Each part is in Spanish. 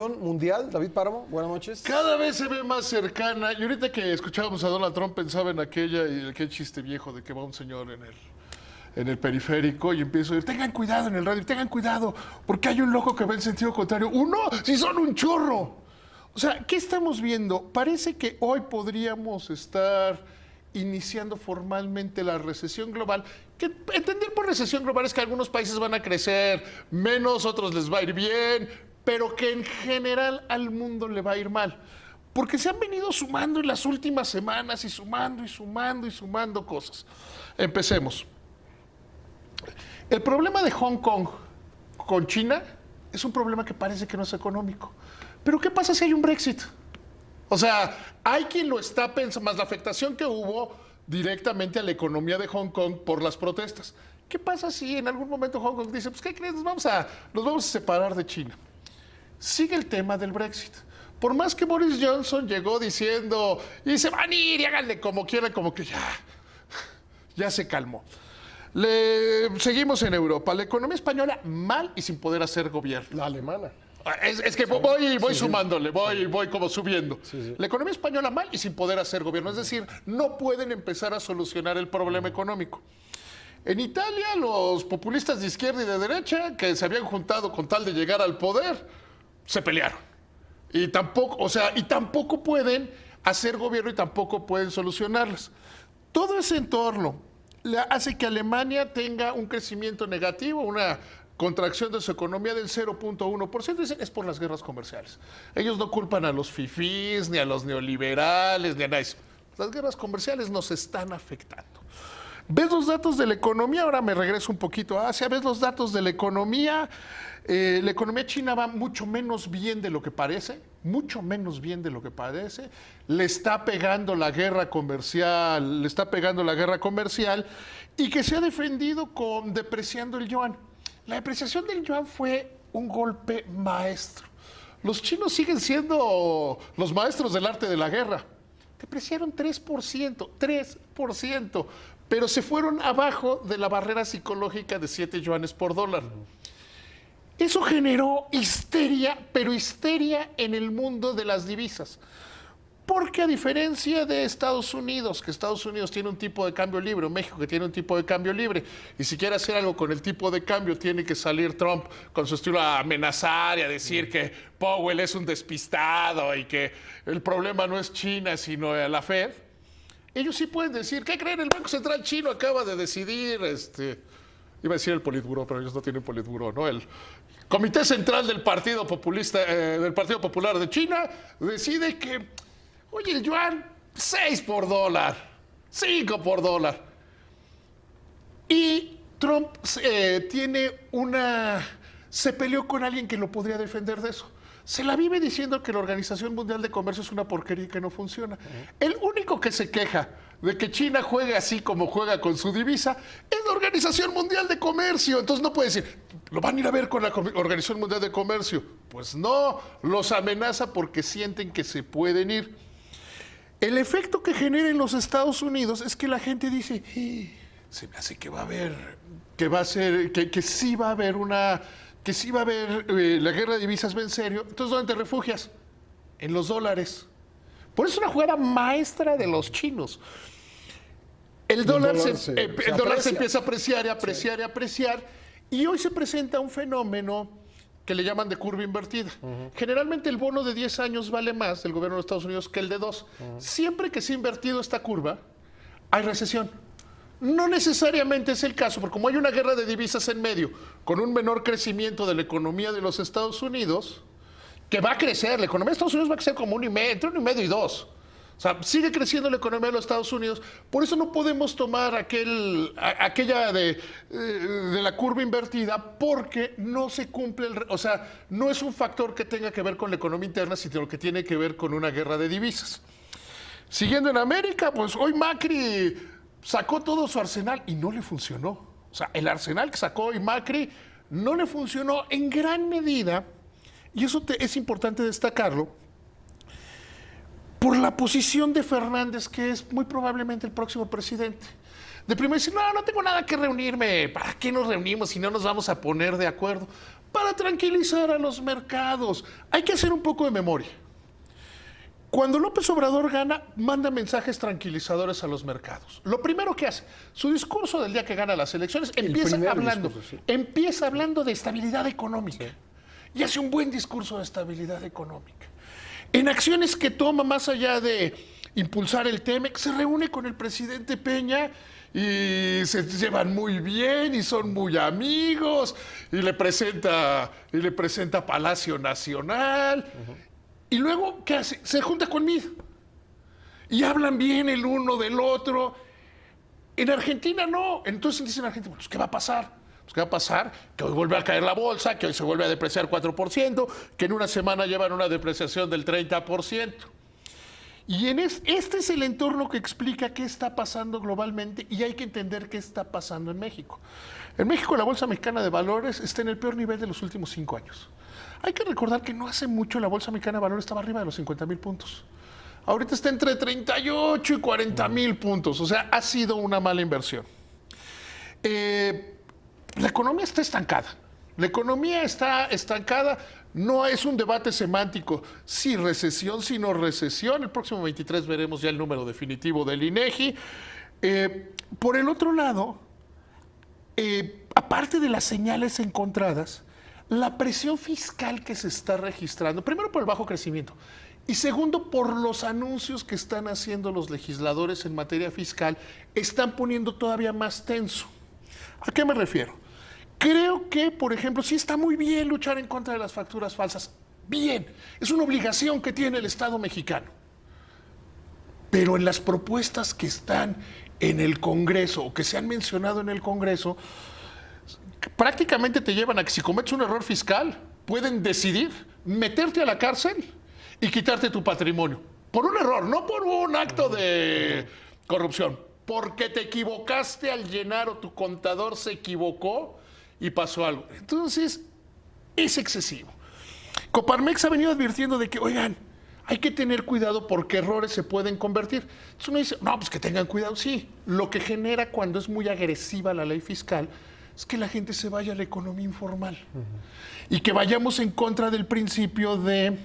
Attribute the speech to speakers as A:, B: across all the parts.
A: Mundial, David Páramo, buenas noches.
B: Cada vez se ve más cercana. Y ahorita que escuchábamos a Donald Trump pensaba en aquel chiste viejo de que va un señor en el periférico y empieza a decir, tengan cuidado en el radio, tengan cuidado, porque hay un loco que va en sentido contrario. ¡Uno! ¡Si son un chorro! O sea, ¿qué estamos viendo? Parece que hoy podríamos estar iniciando formalmente la recesión global, que entender por recesión global es que algunos países van a crecer menos, otros les va a ir bien, pero que en general al mundo le va a ir mal. Porque se han venido sumando en las últimas semanas y sumando cosas. Empecemos. El problema de Hong Kong con China es un problema que parece que no es económico. Pero ¿qué pasa si hay un Brexit? O sea, hay quien lo está pensando, más la afectación que hubo directamente a la economía de Hong Kong por las protestas. ¿Qué pasa si en algún momento Hong Kong dice, pues, ¿qué crees? Nos vamos a separar de China. Sigue el tema del Brexit. Por más que Boris Johnson llegó diciendo, y se van a ir y háganle como quieran, como que ya se calmó. Seguimos en Europa. La economía española mal y sin poder hacer gobierno.
A: La alemana.
B: Es que voy sumándole, voy como subiendo.
A: Sí.
B: La economía española mal y sin poder hacer gobierno. Es decir, no pueden empezar a solucionar el problema económico. En Italia, los populistas de izquierda y de derecha, que se habían juntado con tal de llegar al poder, se pelearon. Y tampoco pueden hacer gobierno y tampoco pueden solucionarlas. Todo ese entorno hace que Alemania tenga un crecimiento negativo, una contracción de su economía del 0.1%. Dicen, es por las guerras comerciales. Ellos no culpan a los fifís, ni a los neoliberales, ni a nadie. Las guerras comerciales nos están afectando. ¿Ves los datos de la economía? Ahora me regreso un poquito a Asia. ¿Ves los datos de la economía? La economía china va mucho menos bien de lo que parece, mucho menos bien de lo que parece. Le está pegando la guerra comercial, y que se ha defendido depreciando el yuan. La depreciación del yuan fue un golpe maestro. Los chinos siguen siendo los maestros del arte de la guerra. Depreciaron 3%, pero se fueron abajo de la barrera psicológica de 7 yuanes por dólar. Eso generó histeria, pero histeria en el mundo de las divisas. Porque a diferencia de Estados Unidos, que Estados Unidos tiene un tipo de cambio libre, o México que tiene un tipo de cambio libre, y si quiere hacer algo con el tipo de cambio, tiene que salir Trump con su estilo a amenazar y a decir que Powell es un despistado y que el problema no es China, sino la Fed. Ellos sí pueden decir, ¿qué creen? El Banco Central chino acaba de decidir, iba a decir el Politburó, pero ellos no tienen Politburó, ¿no? El Comité Central del Partido Popular de China decide que, oye, el yuan, 6 por dólar, 5 por dólar. Y Trump se peleó con alguien que lo podría defender de eso. Se la vive diciendo que la Organización Mundial de Comercio es una porquería y que no funciona. El único que se queja de que China juegue así como juega con su divisa es la Organización Mundial de Comercio. Entonces no puede decir, ¿lo van a ir a ver con la Organización Mundial de Comercio? Pues no, los amenaza porque sienten que se pueden ir. El efecto que genera en los Estados Unidos es que la gente dice, se me hace que va a haber, que sí va a haber la guerra de divisas va en serio. Entonces, ¿dónde te refugias? En los dólares. Por eso es una jugada maestra de los chinos. El dólar se empieza a apreciar y apreciar. Y hoy se presenta un fenómeno que le llaman de curva invertida. Generalmente el bono de 10 años vale más del gobierno de Estados Unidos que el de 2. Siempre que se ha invertido esta curva, hay recesión. No necesariamente es el caso, porque como hay una guerra de divisas en medio, con un menor crecimiento de la economía de los Estados Unidos, que va a crecer, la economía de Estados Unidos va a crecer como entre 1,5 y 2. O sea, sigue creciendo la economía de los Estados Unidos. Por eso no podemos tomar aquella de la curva invertida, porque no se cumple, no es un factor que tenga que ver con la economía interna, sino que tiene que ver con una guerra de divisas. Siguiendo en América, pues hoy Macri sacó todo su arsenal y no le funcionó. O sea, el arsenal que sacó hoy Macri no le funcionó en gran medida, y eso es importante destacarlo, por la posición de Fernández, que es muy probablemente el próximo presidente. De primero decir, no tengo nada que reunirme, ¿para qué nos reunimos si no nos vamos a poner de acuerdo? para tranquilizar a los mercados. Hay que hacer un poco de memoria. Cuando López Obrador gana, manda mensajes tranquilizadores a los mercados. Lo primero que hace, su discurso del día que gana las elecciones, empieza hablando de estabilidad económica. Sí. Y hace un buen discurso de estabilidad económica. En acciones que toma, más allá de impulsar el TEMEC, se reúne con el presidente Peña y se llevan muy bien y son muy amigos y le presenta Palacio Nacional. Y luego, ¿qué hace? Se junta conmigo. Y hablan bien el uno del otro. En Argentina no. Entonces dicen en Argentina, pues, ¿qué va a pasar? Pues, ¿qué va a pasar? Que hoy vuelve a caer la bolsa, que hoy se vuelve a depreciar 4%, que en una semana llevan una depreciación del 30%. Y este es el entorno que explica qué está pasando globalmente y hay que entender qué está pasando en México. En México la Bolsa Mexicana de Valores está en el peor nivel de los últimos 5 años. Hay que recordar que no hace mucho la Bolsa Mexicana de Valores estaba arriba de los 50,000 puntos. Ahorita está entre 38 y 40,000 puntos. O sea, ha sido una mala inversión. La economía está estancada. La economía está estancada. No es un debate semántico. Si recesión, si no recesión. El próximo 23 veremos ya el número definitivo del INEGI. Por el otro lado, aparte de las señales encontradas, la presión fiscal que se está registrando, primero por el bajo crecimiento y segundo por los anuncios que están haciendo los legisladores en materia fiscal, están poniendo todavía más tenso. ¿A qué me refiero? Creo que, por ejemplo, sí está muy bien luchar en contra de las facturas falsas. Bien, es una obligación que tiene el Estado mexicano. Pero en las propuestas que están en el Congreso o que se han mencionado en el Congreso, prácticamente te llevan a que si cometes un error fiscal, pueden decidir meterte a la cárcel y quitarte tu patrimonio. Por un error, no por un acto de corrupción. Porque te equivocaste al llenar o tu contador se equivocó y pasó algo. Entonces, es excesivo. Coparmex ha venido advirtiendo de que, oigan, hay que tener cuidado porque errores se pueden convertir. Entonces uno dice, no, pues que tengan cuidado. Sí, lo que genera cuando es muy agresiva la ley fiscal es que la gente se vaya a la economía informal y que vayamos en contra del principio de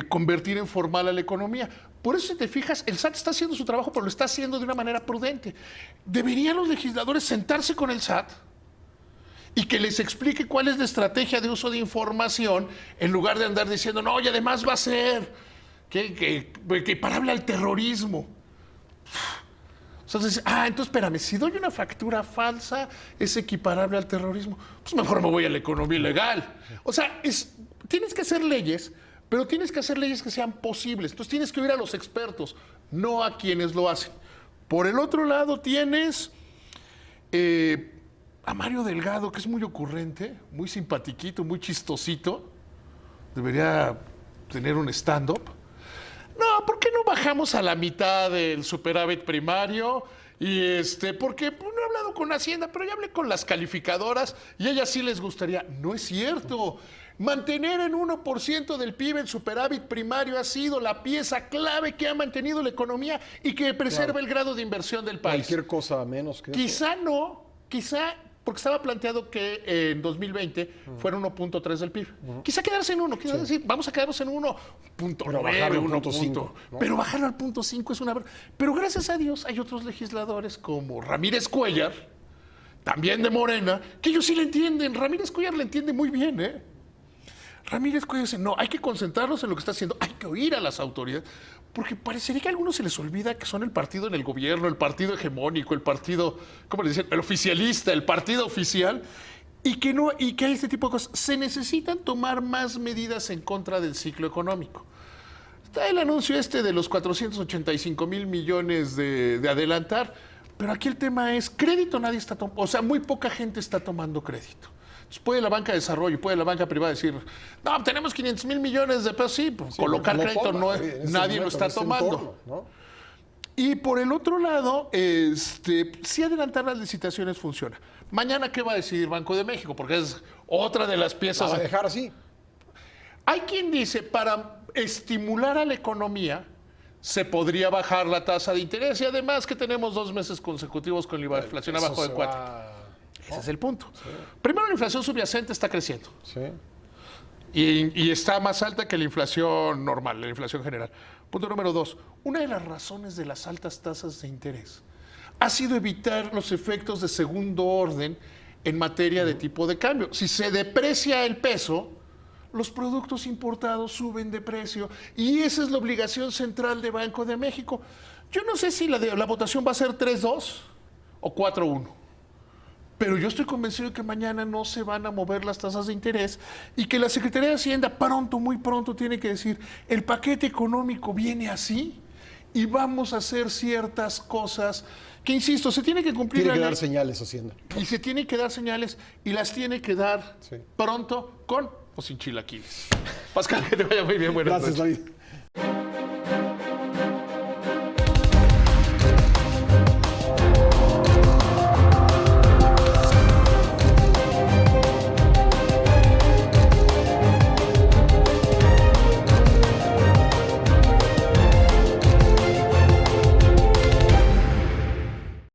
B: convertir en formal a la economía. Por eso, si te fijas, el SAT está haciendo su trabajo, pero lo está haciendo de una manera prudente. Deberían los legisladores sentarse con el SAT y que les explique cuál es la estrategia de uso de información en lugar de andar diciendo, no, y además va a ser que equiparable al terrorismo. Entonces, entonces espérame, si doy una factura falsa, es equiparable al terrorismo, pues mejor me voy a la economía ilegal. O sea, tienes que hacer leyes, pero tienes que hacer leyes que sean posibles. Entonces tienes que oír a los expertos, no a quienes lo hacen. Por el otro lado tienes a Mario Delgado, que es muy ocurrente, muy simpatiquito, muy chistosito. Debería tener un stand-up. No, ¿por qué no bajamos a la mitad del superávit primario? Y porque no he hablado con Hacienda, pero ya hablé con las calificadoras y a ellas sí les gustaría. No es cierto. Mantener en 1% del PIB el superávit primario ha sido la pieza clave que ha mantenido la economía y que preserva el grado de inversión del país.
A: Cualquier cosa menos que
B: quizá eso. No, quizá porque estaba planteado que en 2020 fuera 1.3 del PIB. Quizá quedarse en 1, quizá decir, vamos a quedarnos en 1.9, 1.5. ¿No? Pero bajarlo al 0.5 es una... Pero gracias a Dios hay otros legisladores como Ramírez Cuellar, también de Morena, que ellos sí le entienden. Ramírez Cuellar le entiende muy bien, ¿eh? Ramírez Cuellar dice, no, hay que concentrarnos en lo que está haciendo, hay que oír a las autoridades, porque parecería que a algunos se les olvida que son el partido en el gobierno, el partido hegemónico, el partido, ¿cómo le dicen? El oficialista, el partido oficial, y que hay este tipo de cosas. Se necesitan tomar más medidas en contra del ciclo económico. Está el anuncio de los 485,000 millones de adelantar, pero aquí el tema es, crédito nadie está tomando, o sea, muy poca gente está tomando crédito. Puede la banca de desarrollo, puede la banca privada decir, no, tenemos 500,000 millones de pesos, sí, pues, sí, colocar crédito nadie lo está tomando. Entorno, ¿no? Y por el otro lado, sí adelantar las licitaciones funciona. Mañana, ¿qué va a decidir Banco de México? Porque es otra de las piezas.
A: ¿Va a dejar así?
B: Hay quien dice, para estimular a la economía, se podría bajar la tasa de interés y además que tenemos 2 meses consecutivos con la inflación abajo de 4. Ese es el punto. Primero, la inflación subyacente está creciendo.
A: Sí.
B: Y está más alta que la inflación normal, la inflación general. Punto número 2. Una de las razones de las altas tasas de interés ha sido evitar los efectos de segundo orden en materia de tipo de cambio. Si se deprecia el peso, los productos importados suben de precio. Y esa es la obligación central de Banco de México. Yo no sé si la votación va a ser 3-2 o 4-1. Pero yo estoy convencido de que mañana no se van a mover las tasas de interés y que la Secretaría de Hacienda pronto, muy pronto, tiene que decir, el paquete económico viene así y vamos a hacer ciertas cosas que, insisto, se tiene que cumplir
A: Tiene
B: la
A: que
B: ley.
A: dar señales, Hacienda.
B: Y se tiene que dar señales y las tiene que dar
A: Sí.
B: pronto con o sin chilaquiles. Pascal, que te vaya muy bien. Buenas
A: Gracias,
B: noches.
A: David.